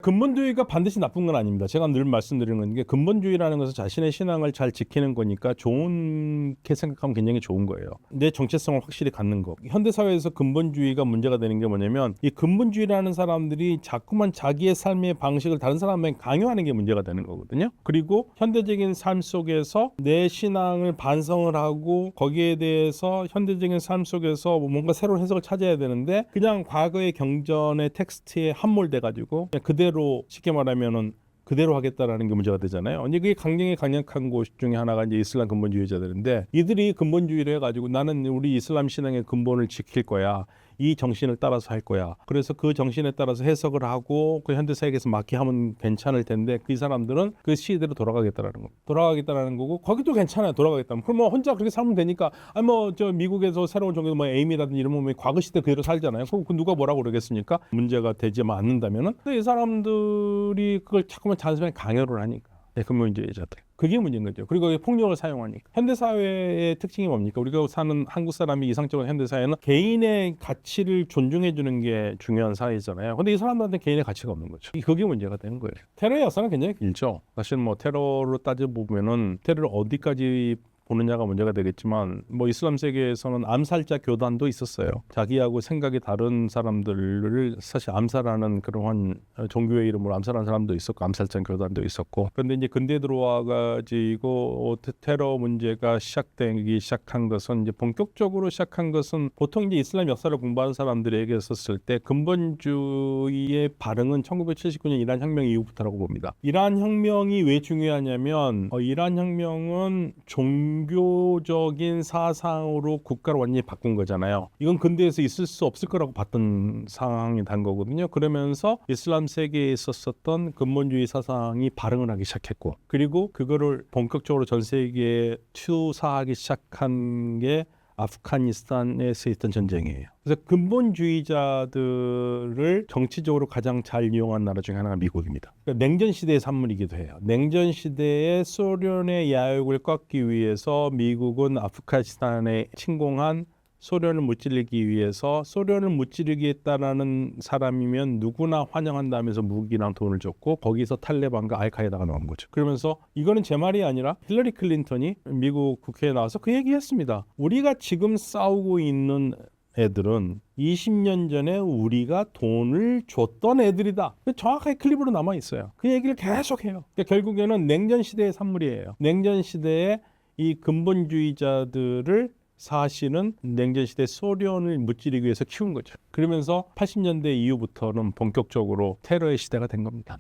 근본주의가 반드시 나쁜 건 아닙니다. 제가 늘 말씀드리는 게 근본주의라는 것은 자신의 신앙을 잘 지키는 거니까 좋게 생각하면 굉장히 좋은 거예요. 내 정체성을 확실히 갖는 거. 현대사회에서 근본주의가 문제가 되는 게 뭐냐면 이 근본주의라는 사람들이 자꾸만 자기의 삶의 방식을 다른 사람에게 강요하는 게 문제가 되는 거거든요. 그리고 현대적인 삶 속에서 내 신앙을 반성을 하고 거기에 대해서 현대적인 삶 속에서 뭔가 새로운 해석을 찾아야 되는데 그냥 과거의 경전의 텍스트에 함몰돼 가지고 그대로 쉽게 말하면은 그대로 하겠다라는 게 문제가 되잖아요. 근데 그게 강경히 강력한 곳 중에 하나가 이제 이슬람 근본주의자들인데 이들이 근본주의를 해가지고 나는 우리 이슬람 신앙의 근본을 지킬 거야. 이 정신을 따라서 할 거야. 그래서 그 정신에 따라서 해석을 하고 그 현대 세계에서 맞게 하면 괜찮을 텐데 그 사람들은 그 시대로 돌아가겠다라는 거. 돌아가겠다라는 거고 거기도 괜찮아요. 돌아가겠다면. 그럼 뭐 혼자 그렇게 살면 되니까 아니 뭐 저 미국에서 새로운 종교 뭐 에이미라든지 이런 뭐 과거 시대 그대로 살잖아요. 그 누가 뭐라고 그러겠습니까? 문제가 되지 않는다면은 이 사람들이 그걸 자꾸만 잔소리 강요를 하니까. 네, 근본주의자들. 그게 문제인 거죠. 그리고 폭력을 사용하니까. 현대사회의 특징이 뭡니까? 우리가 사는 한국 사람이 이상적으로 현대사회는 개인의 가치를 존중해 주는 게 중요한 사회잖아요. 근데 이 사람들한테 개인의 가치가 없는 거죠. 그게 문제가 되는 거예요. 테러의 역사는 굉장히 길죠. 사실 뭐 테러로 따져보면은 테러를 어디까지 보느냐가 문제가 되겠지만 뭐 이슬람 세계에서는 암살자 교단도 있었어요. 자기하고 생각이 다른 사람들을 사실 암살하는 그러한 종교의 이름으로 암살하는 사람도 있었고 암살자 교단도 있었고 그런데 이제 근대에 들어와 가지고 테러 문제가 시작되기 시작한 것은 이제 본격적으로 시작한 것은 보통 이제 이슬람 역사를 공부하는 사람들에게 있었을 때 근본주의의 발흥은 1979년 이란 혁명 이후부터라고 봅니다. 이란 혁명이 왜 중요하냐면 이란 혁명은 종교적인 사상으로 국가를 완전히 바꾼 거잖아요. 이건 근대에서 있을 수 없을 거라고 봤던 상황이 된 거거든요. 그러면서 이슬람 세계에 있었던 근본주의 사상이 발흥을 하기 시작했고 그리고 그거를 본격적으로 전 세계에 투사하기 시작한 게 아프가니스탄에서 있던 전쟁이에요. 그래서 근본주의자들을 정치적으로 가장 잘 이용한 나라 중에 하나가 미국입니다. 그러니까 냉전 시대의 산물이기도 해요. 냉전 시대에 소련의 야욕을 꺾기 위해서 미국은 아프가니스탄에 침공한 소련을 무찌르기 위해서 소련을 무찌르겠다라는 사람이면 누구나 환영한다면서 무기랑 돈을 줬고 거기서 탈레반과 알카에다가 나온 거죠. 그러면서 이거는 제 말이 아니라 힐러리 클린턴이 미국 국회에 나와서 그 얘기했습니다. 우리가 지금 싸우고 있는 애들은 20년 전에 우리가 돈을 줬던 애들이다. 정확하게 클립으로 남아 있어요. 그 얘기를 계속해요. 그러니까 결국에는 냉전 시대의 산물이에요. 냉전 시대의 이 근본주의자들을 사실은 냉전 시대 소련을 무찌르기 위해서 키운 거죠. 그러면서 80년대 이후부터는 본격적으로 테러의 시대가 된 겁니다.